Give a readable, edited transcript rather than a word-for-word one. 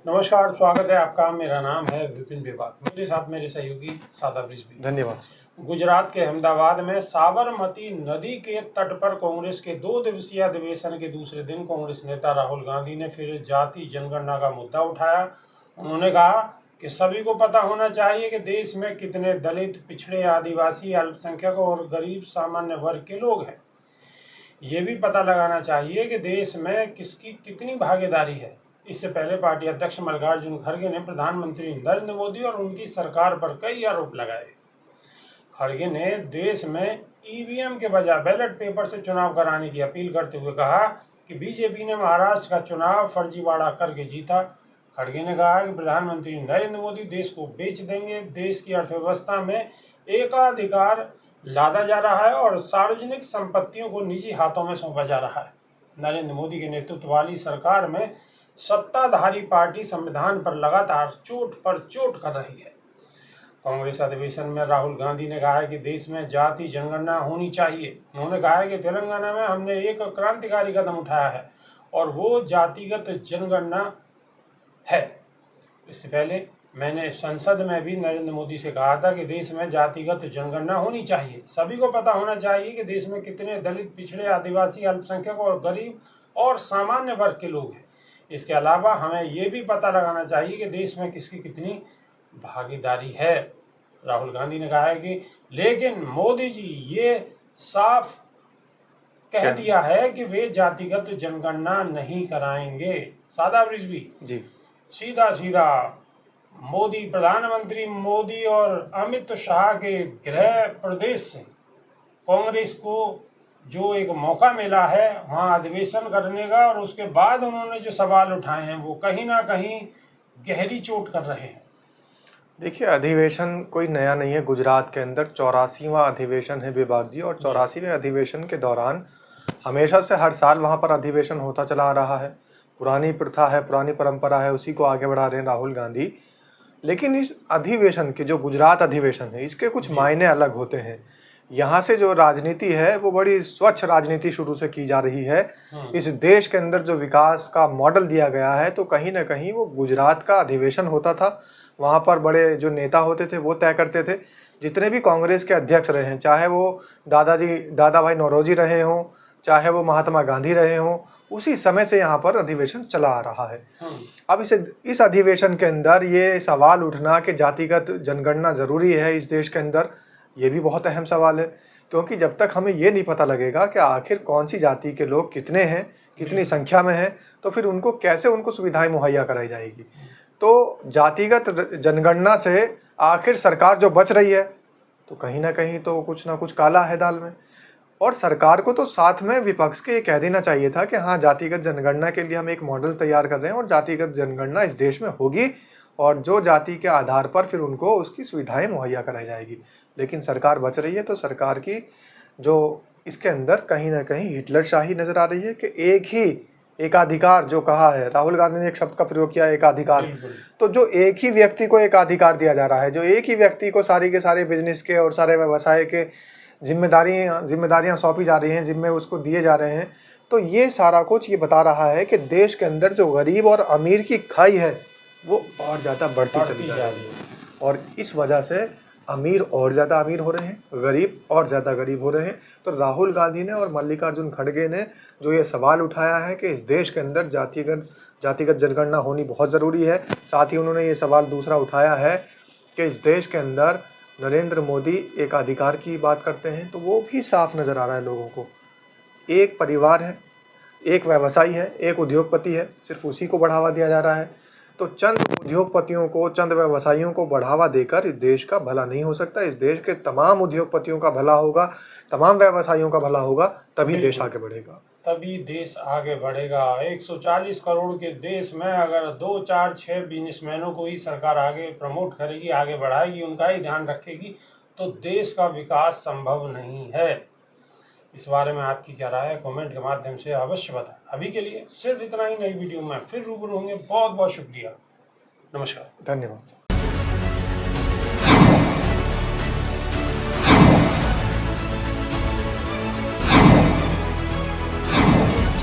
नमस्कार, स्वागत है आपका। मेरा नाम है विपिन विभाग। मेरे साथ मेरे सहयोगी सादाब रिजवी। धन्यवाद। गुजरात के अहमदाबाद में साबरमती नदी के तट पर कांग्रेस के 2 दिवसीय अधिवेशन के दूसरे दिन कांग्रेस नेता राहुल गांधी ने फिर जाति जनगणना का मुद्दा उठाया। उन्होंने कहा कि सभी को पता होना चाहिए कि देश में कितने दलित, पिछड़े, आदिवासी, अल्पसंख्यक और गरीब सामान्य वर्ग के लोग हैं। ये भी पता लगाना चाहिए कि देश में किसकी कितनी भागीदारी है। इससे पहले पार्टी अध्यक्ष मल्लिकार्जुन खड़गे ने प्रधानमंत्री नरेंद्र मोदी और उनकी सरकार पर कई आरोप लगाए। खड़गे ने देश में ईवीएम के बजाय बैलेट पेपर से चुनाव कराने की अपील करते हुए कहा कि बीजेपी ने महाराष्ट्र का चुनाव फर्जीवाड़ा करके जीता। खड़गे ने कहा कि प्रधानमंत्री नरेंद्र मोदी देश को बेच देंगे। देश की अर्थव्यवस्था में एकाधिकार लादा जा रहा है और सार्वजनिक संपत्तियों को निजी हाथों में सौंपा जा रहा है। नरेंद्र मोदी के नेतृत्व वाली सरकार में सत्ताधारी पार्टी संविधान पर लगातार चोट पर चोट कर रही है। कांग्रेस अधिवेशन में राहुल गांधी ने कहा है कि देश में जाति जनगणना होनी चाहिए। उन्होंने कहा है कि तेलंगाना में हमने एक क्रांतिकारी कदम उठाया है और वो जातिगत जनगणना है। इससे पहले मैंने संसद में भी नरेंद्र मोदी से कहा था कि देश में जातिगत जनगणना होनी चाहिए। सभी को पता होना चाहिए कि देश में कितने दलित, पिछड़े, आदिवासी, अल्पसंख्यक और गरीब और सामान्य वर्ग के लोग हैं। इसके अलावा हमें ये भी पता लगाना चाहिए कि देश में किसकी कितनी भागीदारी है। राहुल गांधी ने कहा है कि लेकिन मोदी जी ये साफ कह दिया है कि वे जातिगत जनगणना नहीं कराएंगे। सादाब रिजवी जी, सीधा सीधा मोदी, प्रधानमंत्री मोदी और अमित शाह के गृह प्रदेश से कांग्रेस को जो एक मौका मिला है वहाँ अधिवेशन करने का, और उसके बाद उन्होंने जो सवाल उठाए हैं वो कहीं ना कहीं गहरी चोट कर रहे हैं। देखिए, अधिवेशन कोई नया नहीं है। गुजरात के अंदर 84वां अधिवेशन है विभाग जी, और 84वें अधिवेशन के दौरान हमेशा से हर साल वहाँ पर अधिवेशन होता चला आ रहा है। पुरानी प्रथा है, पुरानी परंपरा है, उसी को आगे बढ़ा रहे हैं राहुल गांधी। लेकिन इस अधिवेशन के जो गुजरात अधिवेशन है, इसके कुछ मायने अलग होते हैं। यहाँ से जो राजनीति है वो बड़ी स्वच्छ राजनीति शुरू से की जा रही है। इस देश के अंदर जो विकास का मॉडल दिया गया है, तो कहीं ना कहीं वो गुजरात का अधिवेशन होता था। वहाँ पर बड़े जो नेता होते थे वो तय करते थे। जितने भी कांग्रेस के अध्यक्ष रहे हैं, चाहे वो दादा भाई नौरोजी रहे हों, चाहे वो महात्मा गांधी रहे हों, उसी समय से यहाँ पर अधिवेशन चला आ रहा है। अब इस अधिवेशन के अंदर ये सवाल उठना कि जातिगत जनगणना जरूरी है इस देश के अंदर, ये भी बहुत अहम सवाल है। क्योंकि जब तक हमें ये नहीं पता लगेगा कि आखिर कौन सी जाति के लोग कितने हैं, कितनी संख्या में हैं, तो फिर उनको सुविधाएं मुहैया कराई जाएगी। तो जातिगत जनगणना से आखिर सरकार जो बच रही है, तो कहीं ना कहीं तो कुछ ना कुछ काला है दाल में। और सरकार को तो साथ में विपक्ष के ये कह देना चाहिए था कि हाँ, जातिगत जनगणना के लिए हम एक मॉडल तैयार कर रहे हैं और जातिगत जनगणना इस देश में होगी, और जो जाति के आधार पर फिर उनको उसकी सुविधाएं मुहैया कराई जाएगी। लेकिन सरकार बच रही है, तो सरकार की जो इसके अंदर कहीं ना कहीं हिटलरशाही नजर आ रही है कि एक ही एकाधिकार जो कहा है, राहुल गांधी ने एक शब्द का प्रयोग किया, एकाधिकार। तो जो एक ही व्यक्ति को एकाधिकार दिया जा रहा है, जो एक ही व्यक्ति को सारी के सारे बिजनेस के और सारे व्यवसाय के जिम्मेदारियां सौंपी जा रही हैं, जिम्मे उसको दिए जा रहे हैं, तो ये सारा कुछ ये बता रहा है कि देश के अंदर जो गरीब और अमीर की खाई है वो और ज़्यादा बढ़ती चली जा रही है। और इस वजह से अमीर और ज़्यादा अमीर हो रहे हैं, गरीब और ज़्यादा गरीब हो रहे हैं। तो राहुल गांधी ने और मल्लिकार्जुन खड़गे ने जो ये सवाल उठाया है कि इस देश के अंदर जातिगत जनगणना होनी बहुत ज़रूरी है, साथ ही उन्होंने ये सवाल दूसरा उठाया है कि इस देश के अंदर नरेंद्र मोदी एक अधिकार की बात करते हैं, तो वो भी साफ नज़र आ रहा है लोगों को। एक परिवार है, एक व्यवसायी है, एक उद्योगपति है, सिर्फ उसी को बढ़ावा दिया जा रहा है। तो चंद उद्योगपतियों को, चंद व्यवसायियों को बढ़ावा देकर इस देश का भला नहीं हो सकता। इस देश के तमाम उद्योगपतियों का भला होगा, तमाम व्यवसायियों का भला होगा, तभी देश आगे बढ़ेगा। तभी देश आगे बढ़ेगा। 140 करोड़ के देश में अगर 2, 4, 6 बिजनेसमैनों को ही सरकार आगे प्रमोट करेगी, आगे बढ़ाएगी, उनका ही ध्यान रखेगी, तो देश का विकास संभव नहीं है। इस बारे में आपकी क्या राय है, कमेंट के माध्यम से अवश्य बताएं। अभी के लिए सिर्फ इतना ही। नई वीडियो में फिर रूबरू होंगे। बहुत बहुत शुक्रिया। नमस्कार। धन्यवाद।